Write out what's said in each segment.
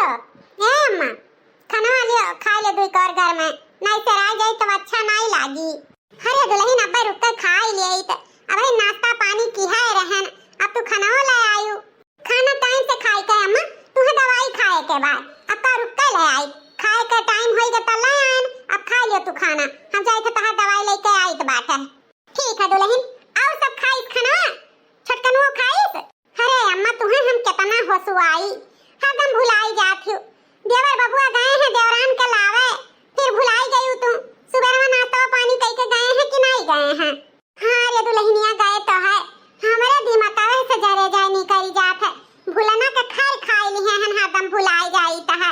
लियो ए अम्मा खाना लियो खा ले दुई कर घर में नहीं से रह जाई तो अच्छा नहीं लागी। अरे दुल्हन अब्बा रुक कर खा ही ले त अब नाश्ता पानी की है रहन अब तू खाना ले आयु खाना टाइम से खाई के अम्मा तू दवाई खाए के बाद अब का रुक के ले आई खाए के टाइम होई के त ले आन अब खा लियो तू खाना हम जाई त तहार दवाई लेके आई त बात है ठीक है दुल्हन आओ सब खाई खाना छटकनो खाई। अरे अम्मा तुम्हें हम कितना हंसुआई हरदम भुलाई जाती हूँ देवर बबुआ गए हैं देवरान के लावे फिर भुलाई गई तू सुबह में नाश्ता पानी कई के गए हैं कि नहीं गए हैं। हाँ रे दुल्हनिया गए तो है हमारे दिमाग से जरे जाए नहीं करी जात है भुलना के खैर खाई ली है हरदम भुलाई जाई त है।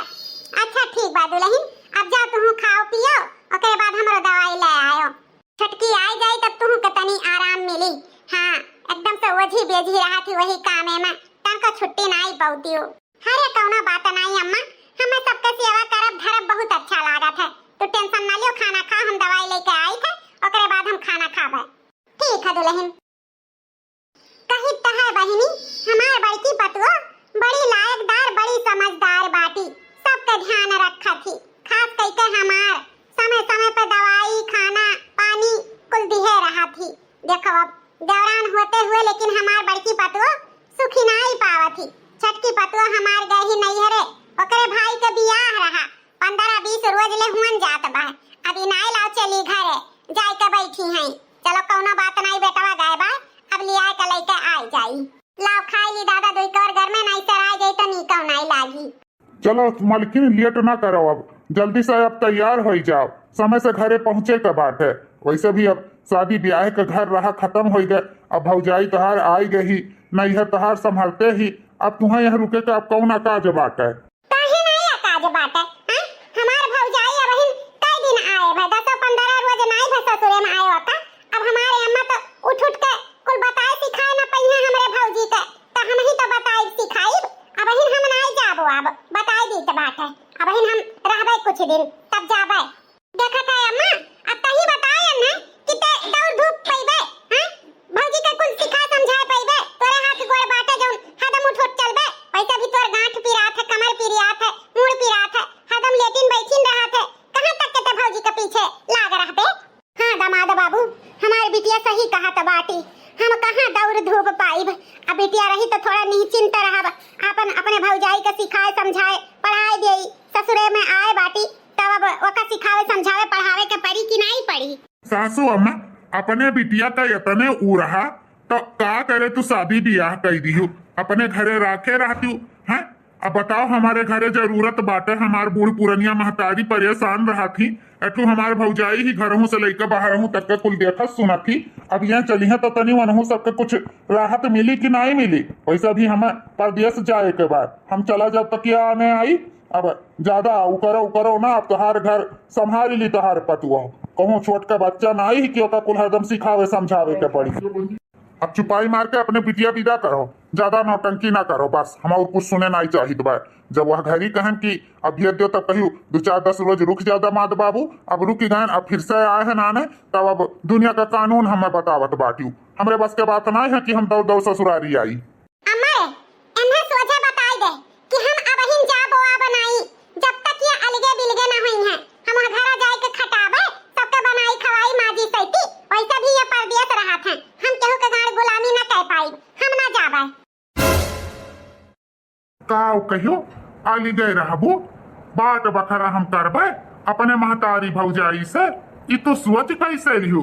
अच्छा ठीक बा दुल्हन अब जा तू खाओ पियो ओकरे बाद हमरो दवाई ले आयो छटकी आई जाई तब तू के तनी आराम मिली। हाँ एकदम से वही बेजी रहा थी वही कामे में तन का छुट्टी नहीं पाउती हूँ। अरे कौनो बात नहीं अम्मा हमें सबके सेवा करब धरब बहुत अच्छा लागत है तो टेंशन ना लियो खाना खा हम दवाई लेके आई थे ओकरे बाद हम खाना खाबे ठीक है दुल्हन। कही त है बहिनी हमार बड़की पतुआ बड़ी लायकदार बड़ी समझदार बाटी सबका ध्यान रखा थी खास करके हमार समय समय पर दवाई खाना पानी कुल दिहे रहा थी। देखो अब देवरान होते हुए लेकिन हमार बड़की पतुआ सुखी नहीं पावा थी छटकी पतुआ हमार गए ही नहीं हरे ओकरे भाई के बियाह रहा 15-20 रोज ले हुन जात बा अभी नाई लाओ चली घरे जाई के बैठी हैं चलो कौनो बात नहीं बेटवा गए बा अब लिया के लेके आई जाई लाओ खाई ली दादा दुई कर घर में नहीं सराय जाई तो नीकौ नहीं लागी। चलो मालकिन लेट ना करो अब जल्दी से अब तैयार हो जाओ समय से घरे पहुँचे के बात है वैसे भी अब शादी ब्याह के घर रहा खत्म हो गए अब भौजाई तहार आई गई नहीं है तहार संभालते ही अब तुम्हें यहाँ रुके के अब कौन काज बात है बात है हमार भौजाई अब कई दिन आए भाई 10-15 रोज नहीं भे ससुरे में आए होता अब हमारे अम्मा तो उठ के कुल बताए सिखाए ना पहिया हमरे भौजी के तो हम ही तो बताए सिखाई अब हम नहीं जाबो अब बताई दी त बात है अब हम रहबे कुछ दिन तब जाबे देखत है अम्मा अब तही बताए ना कि ते दौड़ धूप पइबे हैं भौजी के कुल सिखा समझाए पइबे तोरे हाथ गोड़ बाटे जौन हदम उठ चलबे वैसे भी तोर गांठ पिरात है कमर पिरात है मुड़ पिरात है हदम लेटिन बैठिन रहा थे कहां तक के भौजी के पीछे लाग रहबे। हां दामाद बाबू हमारी बिटिया सही कहा त बाटी हम कहां दौड़ धूप पाइब अब बिटिया रही तो थोड़ा निश्चिंत रहब अपन अपने भौजाई के सिखाए समझाए पढ़ाई देई ससुरे में आए बाटी तब अब ओका सिखावे समझावे पढ़ावे के पड़ी कि नहीं पड़ी। सासू अम्मा अपने बिटिया का यतने ऊ रहा तो का करे तू शादी ब्याह कर दियो अपने घरे राखे रहती हैं अब बताओ हमारे घरे जरूरत बाटे हमार बूढ़ पुरनिया महतारी परेशान रहा थी एठू हमारे भौजाई ही घरों से लेकर बाहर तक के कुल देखा सुना थी अब यहाँ चली है तो तनी वनहू सबके कुछ राहत मिली कि नहीं मिली वैसा भी हमें परदेश जाए के बाद हम चला जब तक यहाँ आने आई अब ज्यादा उकरो ना अब तोहार घर संभाल ली तोहार पतुआ कहूँ छोट का बच्चा ना आई कि कुल हरदम सिखावे समझावे के पड़ी अब चुपाई मार के अपने बिटिया विदा करो ज्यादा नौटंकी ना करो बस हम और कुछ सुने नहीं चाहिए बा जब वह घरी कहन की अब भेज दो तब कहियो 2-4-10 रोज रुक जा दामाद बाबू अब रुकी गए अब फिर से आए हैं नाने तब अब दुनिया का कानून हमें बतावत बाटी हमरे बस के बात नहीं है कि हम दौड़ दौड़ ससुरारी आई। अम्मा इन्हें सोचे बताई दे कि हम अब हिन जाबो आ बनाई जब तक ये अलगे बिलगे ना हुई हैं हम घर जाए के खटाबे सबके बनाई खवाई माजी सैती वैसा भी ये परदेश रहा था हम केहू के गाड़ गुलामी ना कह पाई हम ना जाबे काऊ कहियो आली गए रहबो बात बखरा हम करबे अपने महतारी भौजाई से ई तो सोच कैसे लियो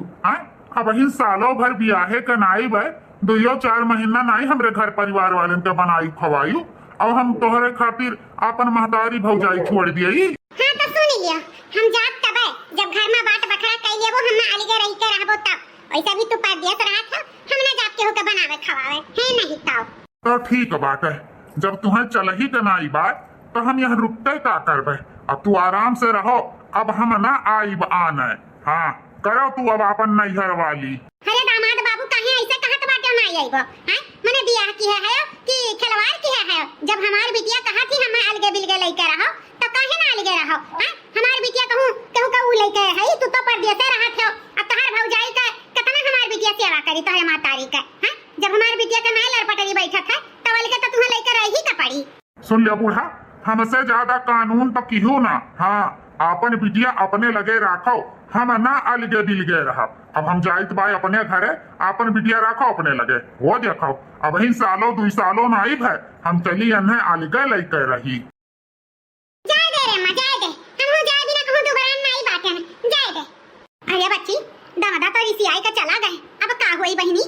अब हिन सालों भर बियाहे के नाई बे 2-4 महीना नहीं हमरे घर परिवार वालन के बनाई खवायू अब हम तोहरे खातिर अपन महतारी भौजाई छोड़ दिए। हां तो सुन लियो हम जात तबे जब घर में बात बखरा कई लेबो हम ना अलगे रह के रहबो तब वैसा भी तू परदेश रहा था हम ना जात के होके बनावे खवावे है नहीं ताऊ तो ठीक बात है जब तुम्हें चल ही के नाई बात तो हम यहाँ रुकते का करबे अब तू आराम से रहो अब हम ना आईब आने हाँ करो तू अब अपन नैहर वाली। अरे दामाद बाबू कहे ऐसे कहत बाटे ना आईबो हैं मने बियाह की है कि खिलवाड़ की है जब हमार बिटिया कहा थी हम अलगे बिलगे लेके रहो तो काहे ना अलगे रहो हैं हमार बिटिया कहूं का ऊ लेके है तू तो परदेश रहा थे अब तहार भौजाई का कितना हमार बिटिया सेवा करी तो है मातारी का हैं जब हमार बिटिया का ना लड़पटरी बैठा था तो वाले का तो तुम्हें लेकर रही का पड़ी। सुन लिया बूढ़ा हमसे ज्यादा कानून तो किहू ना। हाँ, अपन बिटिया अपने लगे राखो, हम ना अलगे बिलगे रहा। अब हम जाइत बाई अपने घरे, अपन बिटिया राखो अपने लगे। वो देखो अब ही सालों 2 सालों में आई है, हम चली अन्हे अलगे लेके रही। जाए दे रे अम्मा, जाए दे, हम हो जाए बिना कहूं दोबारा नहीं बाटे में, जाए दे। अरे बच्ची, दादा तो रिसियाई का चला गए, अब का होई बहिनी?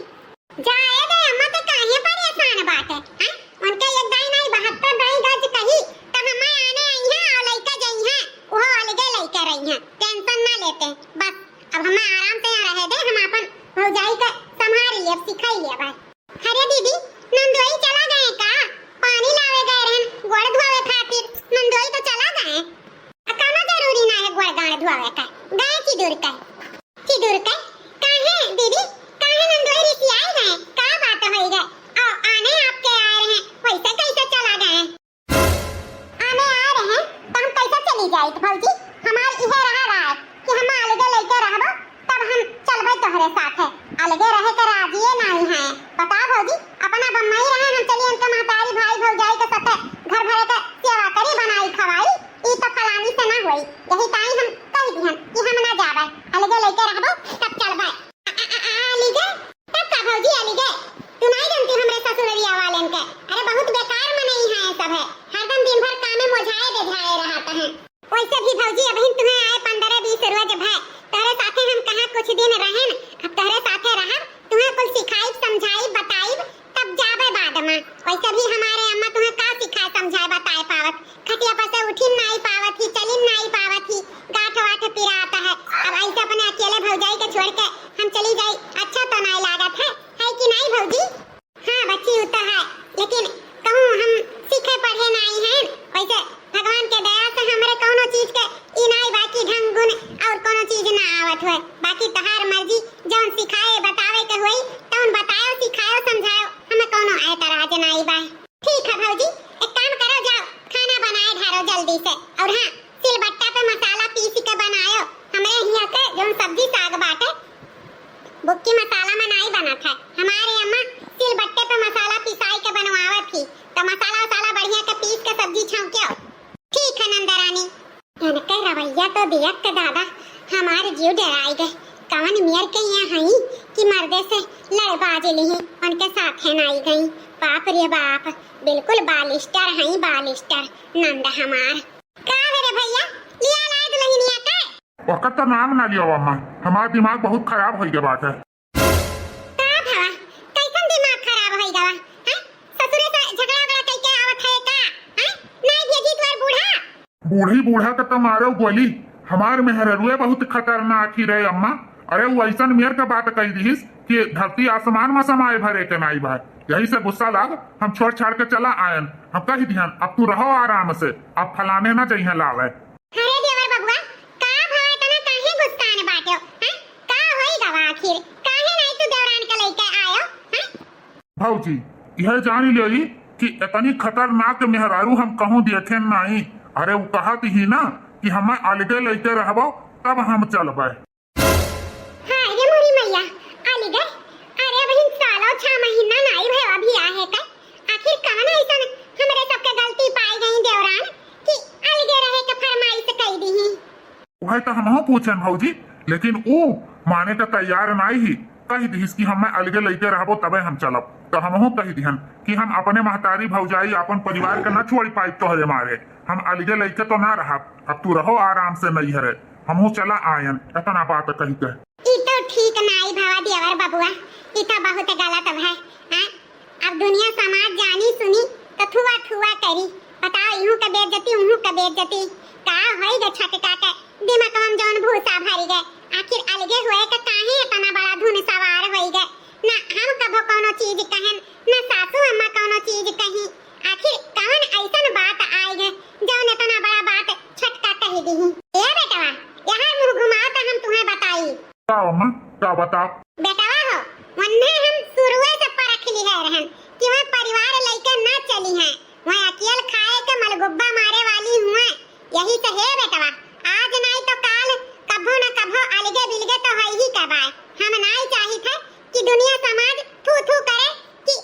जाए दे अम्मा, तो काहे परेशान बाटे हैं? उनके एक दाई नहीं 72 दाई गज कही तब हम आने आई हैं और लइका जई हैं, वो अलगे लइका रही हैं, टेंशन ना लेते। बस अब हम आराम से यहाँ रहे दे, हम अपन भौजाई का संभाल लिए, सिखाई लिए भाई। अरे दीदी, नंदोई चला गए का? पानी लावे गए रहन, गोड़ धोवे खातिर नंदोई तो चला गए। अकाना जरूरी ना है गोड़ गाड़ धोवे का, गए चिदुर का काहे दीदी, काहे नंदोई रिसियाई गए? का बात होई गए? आने आपके आ रहे हैं, वैसे कैसे चला गए? आने आ रहे हैं तो हम कैसे चली जाए भौजी? हमार इहे रहा है कि हम अलगे लेके रहबो, तब हम चलबे तोहरे साथे। अलगे रहे के राजीए नहीं है। बता भौजी, अपना बम्मई रहे, हम चली उनके महतारी भाई भौजाई के साथे घर भरे के सेवा करी, बनाई खवाई। ई तो फलानी से ना होई, यही ताई हम कह दिहन कि हम ना जाबे, अलगे लेके रहबो तब चलबे। अलगे तब का भौजी? अलगे तू नहीं जानती हमरे ससुररिया वालेन के? अरे बहुत बेकार मनई है सब है, हरदम दिन भर काम में मोझाए बेझाए रहते हैं। वैसे भी भौजी अभी तुम्हें आए 15-20 रोज भाई, तेरे साथे हम कहां कुछ दिन रहे न, अब तेरे साथे रहब, तुम्हें कुछ सिखाई समझाई बताई तब जाबे बाद में। वैसे भी हमारे अम्मा तुम्हें का सिखाए समझाए बताए पावत, खटिया पर से उठी नहीं पावत ही, चली नहीं पावत ही, गांठ वाठ पिराता है। अब ऐसे अपने अकेले भौजाई के छोड़ के हम चली जाई, अच्छा तो नहीं लागत है कि नहीं भौजी? हाँ बच्ची होता है, लेकिन कहूँ हम सीखे पढ़े नहीं हैं, वैसे भगवान के दया से हमरे कोनो चीज के ई नहीं बाकी ढंग गुण और कोनो चीज ना आवत है। बाकी तहार मर्जी, जौन सिखाए बतावे के होई तौन बताओ, सिखाओ समझाओ, हमें कोनो ऐतराज नहीं बा। ठीक है भौजी, एक काम करो, जाओ खाना बनाए ढारो जल्दी से, और हाँ सिलबट्टा पे मसाला पीस के बनायो। हमरे हिया के जौन सब्जी साग बाटे बुक्की मसाला में नहीं बना था, हमारे अम्मा सिलबट्टे पे मसाला पिसाई के बनवावत थी, तो मसाला वसाला बढ़िया के पीस के सब्जी छौंक्यो। ठीक है नंदरानी। इनके रवैया तो देख के दादा हमारे जीव डराई गए, कवन मियर के यहाँ हई कि मर्दे से लड़बाज लिही, उनके साथे नहीं गई। बाप रे बाप, बिल्कुल बालिस्टर हई, बालिस्टर नंद हमार। का रे भैया, लिया लाए दुल्हनिया का? वक्त तो नाम ना लियो अम्मा, हमारा दिमाग बहुत खराब हो गया बात है। का भवा, कैसन दिमाग खराब हो गया? हैं? ससुरे से झगड़ा वगड़ा कैके आवत है का? हैं? नहीं भेजी तोर बूढ़ा? बूढ़ी बूढ़ा के तो मारो गोली, हमार मेहरुए बहुत खतरनाक ही रहे अम्मा। अरे वो ऐसन मेयर के बात कही दीस कि धरती आसमान में समाये भरे के नहीं भाई, यही से गुस्सा लाग हम छोड़ छाड़ के चला आयन। हम कही दिहन अब तू रहो आराम से, अब फलाने ना चाहिए लावे। अरे देवर बबुआ, का भाई तना काहे गुस्साने बाटो? हैं? का होई गवा आखिर? काहे नहीं तू देवरान के लेके आयो? हैं? भौजी यह जान लियोई कि इतनी खतरनाक मेहरारू हम कहूँ देखे नहीं। अरे वो कहत ही ना कि हमें अलगे लेके रहबो तब हम चलबे। हां रे मोरी मैया, अलगे? अरे बहन सालो 6 महीना नहीं भय अभी आहे का। आखिर कवन ऐसन हमरे सबके गलती पाई गई देवरान कि अलगे रहे के फरमाइश कई दी? वह तो हमहू पूछन भौजी, लेकिन वो माने के तैयार नहीं ही। कही दीस कि हमें अलगे लेके रहबो तबे हम चलब, तो हमहू कही दिहन कि हम अपने महतारी भौजाई अपन परिवार के न छोड़ पाई तोहरे मारे, हम अलगे लेके तो ना रहब। अब तू रहो आराम से नहीं हरे, हमहू चला आयन। इतना बात कही के ई तो ठीक नहीं भावा देवर बबुआ, ई तो बहुत गलत है। हां, अब दुनिया समाज जानी सुनी तो थुआ थुआ करी। बताओ इहू के बेइज्जती उहू के बेइज्जती, का होई गे छटका के दिमाग हम जौन भूसा भरी गए। आखिर अलगे हुए के काहे इतना बड़ा धुन सवार होई गए? ना हम कभो कोनो चीज कहन, ना सासू अम्मा कोनो चीज कही। आखिर कौन ऐसन बात आई है जौन इतना बड़ा बात छटका कही दी? ए बेटवा, यहाँ मुंह घुमाओ तो हम तुम्हें बताई। का अम्मा, का बता? बेटवा हो, वन्ने हम शुरुए से परख ली है रहन कि वह परिवार लेके ना चली हैं, वह अकेल खाए के मलगुब्बा मारे वाली हुए। यही तो है बेटवा, आज नहीं तो काल कभो न कभो अलगे बिलगे तो है ही कबाए। हम नहीं चाही थे कि दुनिया समाज थू थू करे कि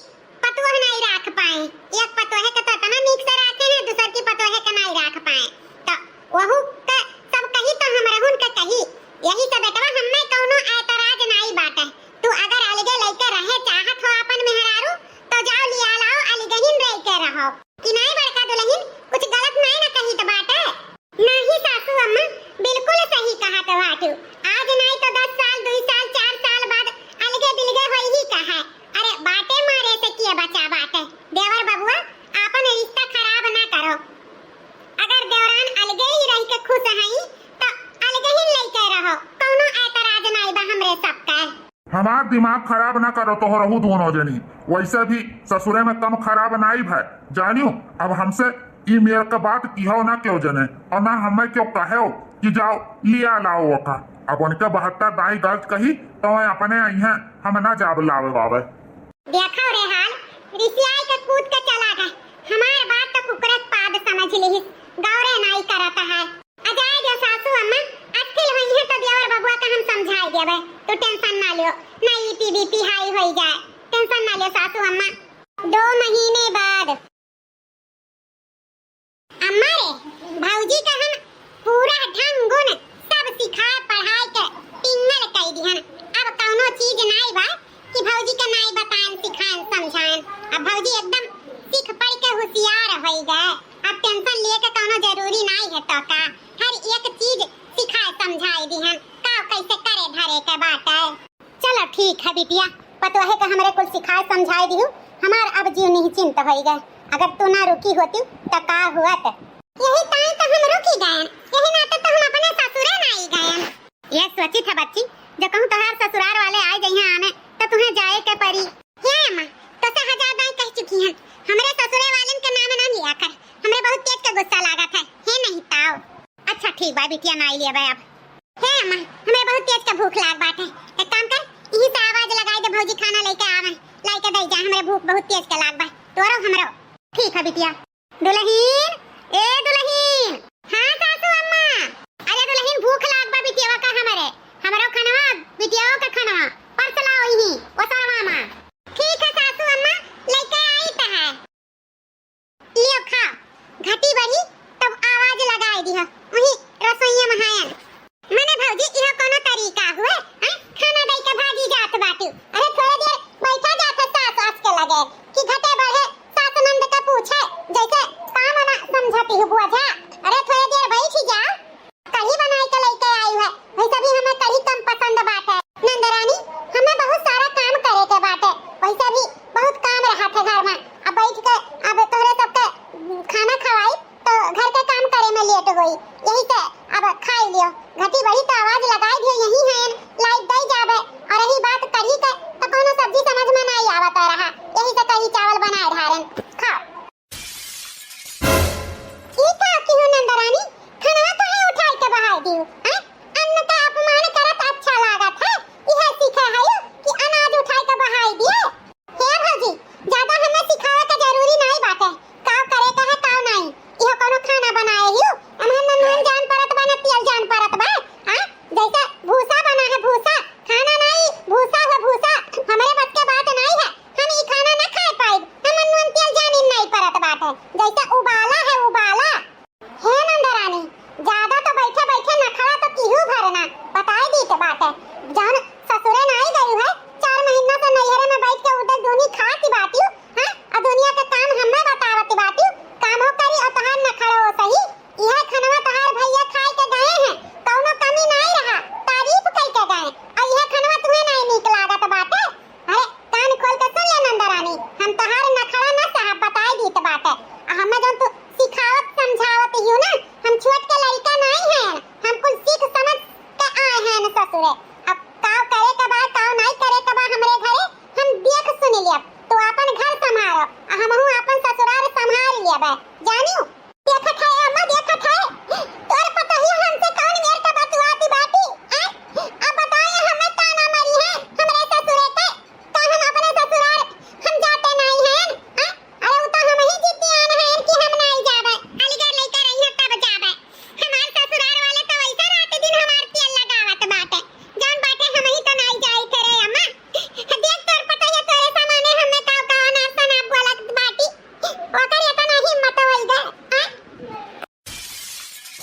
पतोह नहीं रख पाए। एक पतोह के तो इतना नीक से रखे हैं, दूसर की पतोह तोहे के नहीं रख पाए तो वहु का सब कही तो हम रहून के कही यही से बेटवा हम्मे कौनो ऐतराज नहीं बाटे तू अगर अलगे लइके रहे चाहत हो अपन मेहरारू तो जाओ लिया लाओ अलगहिन रह के रहो कि नहीं बड़का दुल्हन कुछ गलत नहीं ना कही तो बाटे नहीं सासू अम्मा बिल्कुल सही कहा तो बाटू आज नहीं तो 10 साल 2 साल 4 साल बाद अलगे बिलगे होई ही कहा अरे बाटे मारे से किया बचा बाटे देवर बबुआ आपन रिश्ता खराब ना करो अगर देवरान अलगे ही रह के खुश हई तो अलगे ही लेके रहो कौनो ऐतराज नहीं बा हमरे सबका हमार दिमाग खराब ना करो तो रहू दोनों जनी वैसे भी ससुरे में कम खराब नहीं है जानियो अब हमसे ई मेयर का बात किहो ना क्यों जने और ना हमें क्यों कहो कि जाओ लिया लाओ का अब उनके 72 दाई गलत कही तो मैं अपने आई हैं हम ना जाब लावे बाबे देखो रे हाल रिसियाई के कूद के चला गए हमार बात तो कुकरत पाद समझ ली गौरे नहीं करता है अजाए जो सासू अम्मा अक्ल हुई है तो देवर बबुआ का हम समझाई देबे तो टेंशन ना लियो नहीं बीपी हाई हो जाए टेंशन ना लियो सासू अम्मा 2 महीने बाद अम्मा रे भौजी का हम पूरा ढंग गुण सब सिखा पढ़ाई के पिंगल कई दिहन अब कौनो चीज नहीं बा कि भौजी के नहीं बताएं सिखाएं समझाएं अब भौजी एकदम सीख पढ़ के होशियार हो गए अब टेंशन लिए के कौनो जरूरी नहीं है तो का हर एक चीज सिखाए समझाई दिहन का कैसे करे धरे के बात है चलो ठीक है बिटिया पतोहे के हमरे कुछ सिखाए समझाई दिहु हमार अब जीव निश्चिंत हो गए अगर तू ना रुकी होती तो का हुआ तो यही ताई तो हम रुकी गए यही नाते तो हम अपने ससुरे नहीं गए ये सोची था बच्ची जो कहूं तोहार ससुराल वाले आ जाइए आने तो तुम्हें जाए के परी हे अम्मा तो सहजादाई कह चुकी हैं हमरे ससुरे वालन के नाम ना लिया कर हमरे बहुत तेज का गुस्सा लागत है हे नहीं ताओ अच्छा ठीक बा बिटिया ना लिए अब हे अम्मा हमरे बहुत तेज का भूख लाग बाटे एक काम कर यही से आवाज लगाई दे भौजी खाना लेके आवे लाके दे जा हमरे भूख बहुत तेज का लाग बा तोरो हमरो ठीक है बिटिया दुल्हन ए दुल्हन हां सासू अम्मा अरे दुल्हन भूख लाग बा बिटिया का हमरो खानवा बिटियाओ का खानवा परसला ओही ओसरवा मां ठीक है सासू अम्मा लेके आई त है लियो खा घटी बड़ी तब आवाज लगाई दी है वही रसोईया महायन मने भौजी इहो कोनो तरीका हुए खाना दई के भागी जात बाटू अरे थोड़ी देर बैठा जात सास आस के लगे कि घटे बढ़े सास नंद का पूछे जैसे काम ना समझती हूं बुआ जा अरे थोड़ी देर बैठ जा कढ़ी बनाई के लेके आई है वैसे भी हमें कढ़ी कम पसंद बात है नंदरानी हमें बहुत सारा काम करे के बात है वैसे भी बहुत काम रहा था घर में अब बैठ के अब तोरे सबके खाना खवाई तो घर के काम करे में लेट गई यही से अब खाई लियो घटी बड़ी तो आवाज लगाई दियो यही है लाइट दई जावे और रही बात कढ़ी के तो कोनो सब्जी समझ में नहीं आवत रहा यही से कढ़ी चावल बनाए धारन खाओ ई का की हो नंदरानी खाना तो है उठाई के बहाई दियो हैं अन्न का अपमान करत अच्छा लागत है यह सीखे है कि अनाज उठाई के बहाई दिए हे भौजी ज्यादा हमें सिखावे का जरूरी नहीं बात है काव करे का है काव नहीं यह कोनो खाना बनाए हियो हमन नून जान परत बा ना तेल जान परत बा हां जैसे भूसा बना है भूसा खाना नहीं भूसा है भूसा हमारे बस के बात नहीं है हम ई खाना ना खा पाए हमन नून तेल जान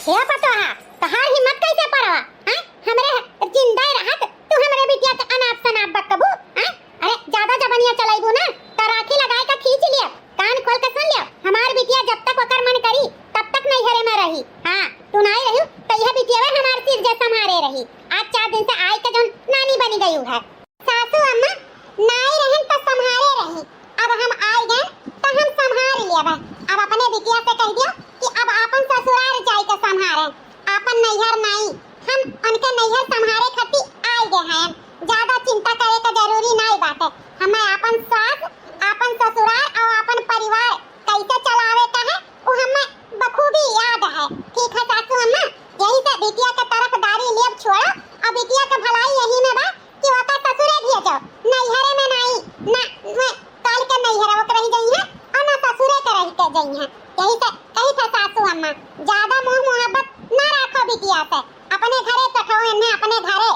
हे पतोहा तहार हिम्मत कैसे परवा हैं हमरे जिंदा रहत तू हमरे बिटिया के अनाप शनाप बकबू हैं अरे ज्यादा जबनिया चलाइबू ना तो राखी लगाए का खींच लिया कान खोल के सुन लिया हमार बिटिया जब तक ओकर मन करी तब तक नहीं घरे में रही हां तू नहीं रही तो यह बिटिया हमार सिर जे संभारे रही आज 4 दिन से आई के जोन नानी बनी गई है सासू अम्मा नहीं रहन तो संभारे रही अब हम आई गए तो हम संभाल लिया बा अब अपने बिटिया से कह दियो कि अब अपन ससुराल जाई के संभारे अपन नैहर नहीं हम उनके नैहर संभारे खातिर आई गए हैं ज्यादा चिंता करे का जरूरी नहीं बात है हमें अपन सास अपन ससुराल और अपन परिवार कैसे चलावे का है वो हमें बखूबी याद है ठीक है सासू अम्मा यही से बिटिया के तरफदारी लेब छोड़ो और बिटिया के भलाई यही में बा कि ओका ससुरे भेजो नैहरे में नहीं ना मैं काल के नैहर वो रही गई है और ना ससुरे के रही के गई है यही से कही था सासू अम्मा ज्यादा मोह मोहब्बत ना रखो बिटिया से अपने घरे कठो इन्हें अपने घरे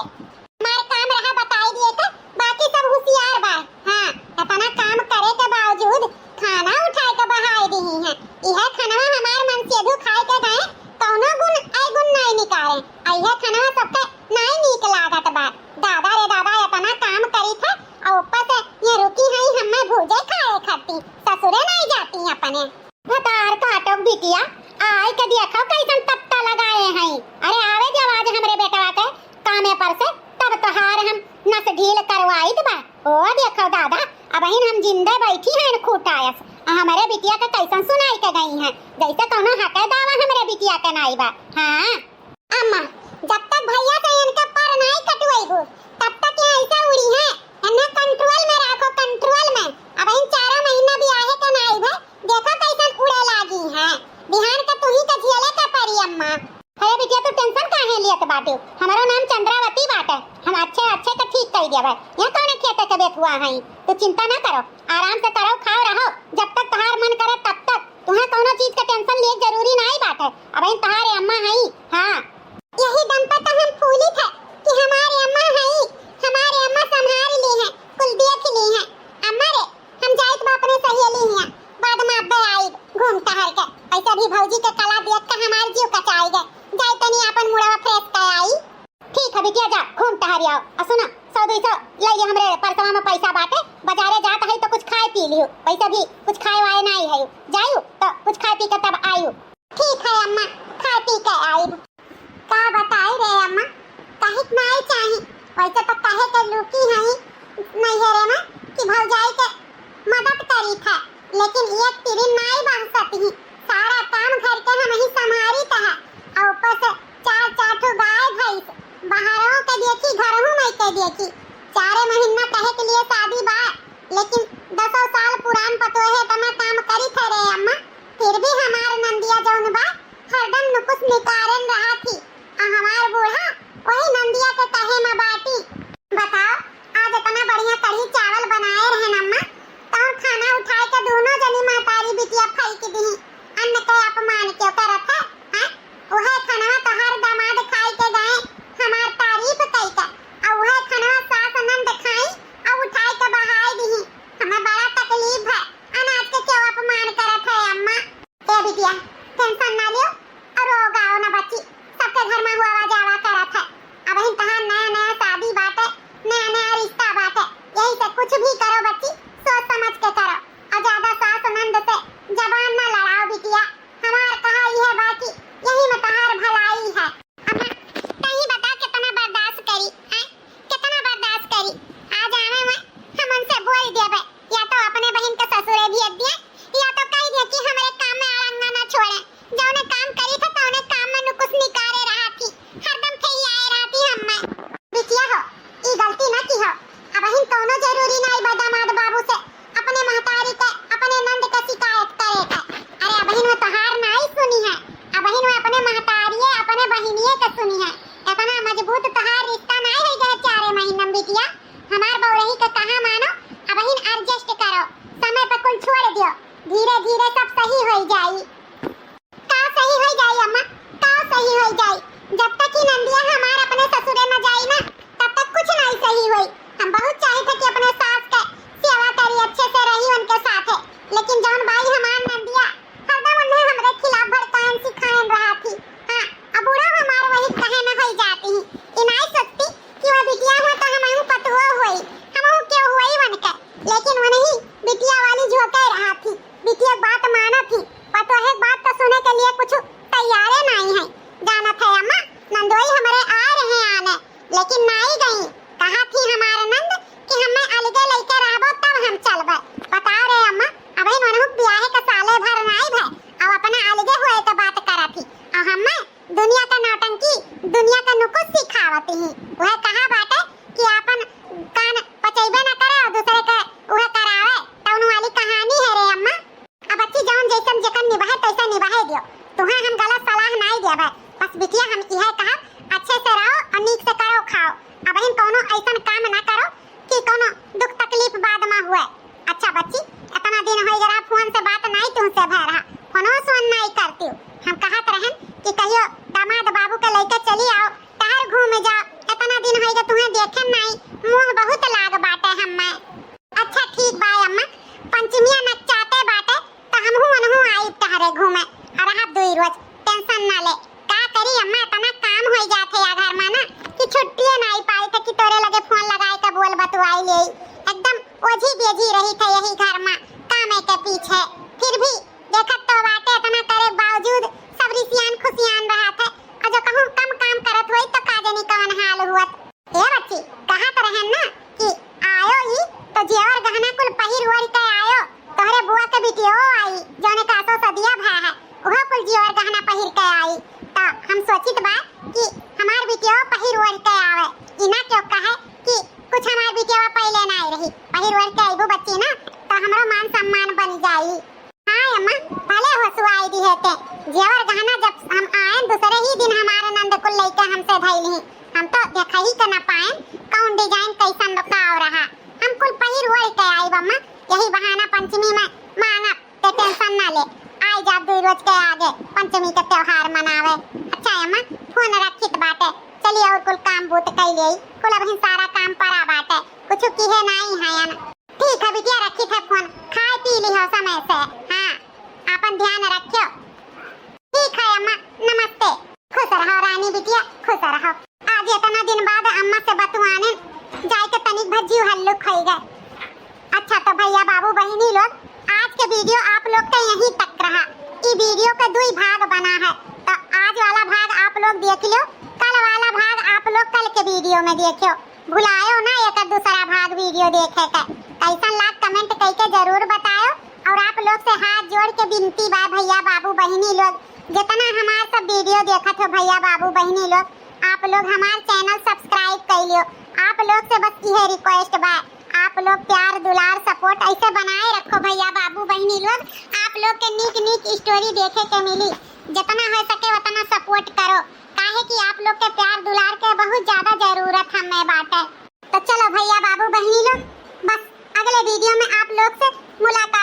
हमारे काम रहा बताई दिए थे बाकी सब होशियार बा हां इतना काम करे के बावजूद खाना उठाए के बहाई दी है यह खाना हमार मन से दू खाए के गए कौनो गुण आई गुण नहीं निकाले यह खाना सबके नहीं नीक लागत बा दादा रे दादा इतना काम करी था और ऊपर से ये रुकी है हमें भूजे खाए खाती ससुरे नहीं जाती अपने भतार काटो बिटिया आई के देखो कैसन तत्ता लगाए हैं अरे आवे जब आज हमरे बेटवा के कामे पर से तब तोहार हम नस ढील करवाई बा ओ देखो दादा अब हम जिंदा बैठी हैं खूटायस हमारे बिटिया के कैसन सुनाई के गई हैं जैसे कोनो हके दावा हमरे बिटिया के नहीं बा हां अम्मा जब तक भैया से इनका पर नहीं कटवाईबू तब तक ये ऐसा उड़ी है इन्हें कंट्रोल में रखो कंट्रोल में अब इन 4 महीना भी आए के नहीं भाई देखो कैसन उड़े लागी है बिहान का तू ही का झेले का परी अम्मा अरे बिटिया तू टेंशन काहे लियत बाटे हमारो नाम चंद्रावती बाटे हम अच्छे अच्छे का ठीक कह देबे यहां कौन खेते के बेट हुआ है तू चिंता ना करो आराम से करो खाओ रहो जब तक तहार मन करे तब तक तुम्हें कोनो चीज का टेंशन ले जरूरी नहीं बाटे अब इन तहारे अम्मा है हां यही दम पर तो हम फूली थे कि हमारे अम्मा है हमारे अम्मा संभाल ली है कुल देख ली है अम्मा रे हम जाइत बा अपने सहेली हिया बाद में अब्बे आई घूमता हर के ऐसा भी भौजी के कला देख के हमार जीव कचाई गए जाई तनी अपन मुड़वा फ्रेश कर आई ठीक है बिटिया जा घूमता हरिया आ सुना 100-200 ले हमरे परसवा में पैसा बाटे बाजारे जात है तो कुछ खाए पी लियो पैसा भी कुछ खाए वाए नहीं है जाइयो तो कुछ खाए पी के तब आइयो ठीक है अम्मा खा पी के आई का बताई रे अम्मा काहे नहीं चाही वैसे तो काहे के लुकी है नैहरे में कि भौजाई के मदद करी था लेकिन एक तिरी नहीं बन सकती सारा काम घर के हम ही संभाली था और ऊपर से 4 ठो गाय भैंस बाहरों के देखी घरों में के देखी 4 महीना कहे के लिए शादी बा लेकिन 10 साल पुरान पतो है तमा काम करी थे रे अम्मा फिर भी हमार नंदिया जौन बा हरदम नुकुस निकारन रहा थी और हमार बूढ़ा वही नंदिया के कहे में बाटी बताओ आज इतना बढ़िया कढ़ी चावल बनाए रहे अम्मा तो खाना उठाए के दोनों जनी महतारी बिटिया खाई के दी अन्न के अपमान क्यों करत है हां वह खाना तो हर दामाद खाई के गए हमार तारीफ कई का और वह खाना सास नंद खाई और उठाए के बहाई दी हमें बड़ा तकलीफ है अनाज के क्यों अपमान करत है अम्मा ए बिटिया टेंशन ना लियो और रो गाओ ना बच्ची सबके घर में हुआ जावा करत है अब इन तहां नया शादी बाटे नया रिश्ता बाटे यही से कुछ भी करो बच्ची सोच समझ के करो और ज्यादा सास नंद से जबान ना लड़ाओ बिटिया हमार कहा बिटिया हम यह कहा अच्छे से रहो और नीक से करो खाओ। अब इन कोनो ऐसा काम ना करो कि कोनो दुख तकलीफ बाद में हुए। अच्छा बच्ची, इतना दिन हो गया फोन से बात नहीं तुमसे भय रहा, फोनो सुन नहीं करती हूँ। हम कहत रहन कि कहियो दामाद बाबू के लेके चली आओ, टहर घूम जाओ। इतना दिन हो गया तुम्हें देखे नहीं, मुंह बहुत लाग बाटे हमें। अच्छा ठीक बा अम्मा, पंचमिया नचाते बाटे तो हमहू अनहू आई टहरे घूमे और आप दुई रोज टेंशन ना ले। का करी अम्मा, इतना काम हो जाते या घर में ना कि छुट्टी नहीं पाई थे कि तोरे लगे फोन लगाए का बोल बतवाई ले। एकदम ओझी बेजी रही थे यही घर में कामे के पीछे। फिर भी देखत तो बाटे इतना करे बावजूद सब रिसियान खुशियान रहा थे। और जो कहूं कम काम करत होई तो काजे नहीं कवन हाल हुआ। ए बच्ची कहत रहन ना कि आयो ही तो जेवर गहना कुल पहिर ओढ़ के आयो। तोहरे बुआ के बिटियो आई जोने का सो सदिया भा है, ओहो कुल जेवर गहना पहिर के आई। तो हम सोचित बा कि हमार बिटियो पहिर ओढ़ के आवे। इना क्यों कहे कि कुछ हमार बिटिया पहले ना आई रही, पहिर ओढ़ के आईबो बच्ची ना तो हमरो मान सम्मान बन जाई। हां अम्मा, भले हसुआई दी हेते जेवर गहना जब हम आए दूसरे ही दिन हमारे नंद कुल लेके हमसे धइली। हम तो देखा ही के ना पाए कौन डिजाइन कैसन रखाव रहा। हम कुल पहिर ओढ़ के आई अम्मा, यही बहाना पंचमी में मांगा ते टेंशन ना ले। आई जा दो रोज के आगे पंचमी का त्योहार मनावे। अच्छा अम्मा, फोन रखित बाटे, चलिए और कुल काम बूत कई ले कुल अब सारा काम पड़ा बाटे, कुछ की है नहीं है ना। ठीक है बिटिया, रखित है फोन, खाए पी ली हो समय से। हां अपन ध्यान रखियो। ठीक है अम्मा, नमस्ते। खुश रहो रानी बिटिया, खुश रहो। आज इतना दिन बाद अम्मा से बतवाने जाए के तनिक भज्जी हल्लू खाई गए। अच्छा तो भैया बाबू बहनी लोग, आज के वीडियो आप लोग का यहीं तक रहा। ये वीडियो का दो भाग बना है, तो आज वाला भाग आप लोग देख लो, कल वाला भाग आप लोग कल के वीडियो में देखियो। भुलायो ना एक दूसरा भाग वीडियो देखे का। कैसा लाग कमेंट करके जरूर बताओ। और आप लोग से हाथ जोड़ के विनती बा भैया बाबू बहनी लोग, जितना हमारे सब वीडियो देखा थे भैया बाबू बहनी लोग, आप लोग हमारे चैनल सब्सक्राइब कर लियो। आप लोग से बस यह रिक्वेस्ट बा, आप लोग प्यार दुलार सपोर्ट ऐसे बनाए रखो भैया बाबू बहनी लोग। आप लोग के नीक नीक स्टोरी देखे के मिली, जितना हो सके उतना सपोर्ट करो, काहे कि आप लोग के प्यार दुलार के बहुत ज्यादा जरूरत हमें बाटे। तो चलो भैया बाबू बहनी लोग, बस अगले वीडियो में आप लोग से मुलाकात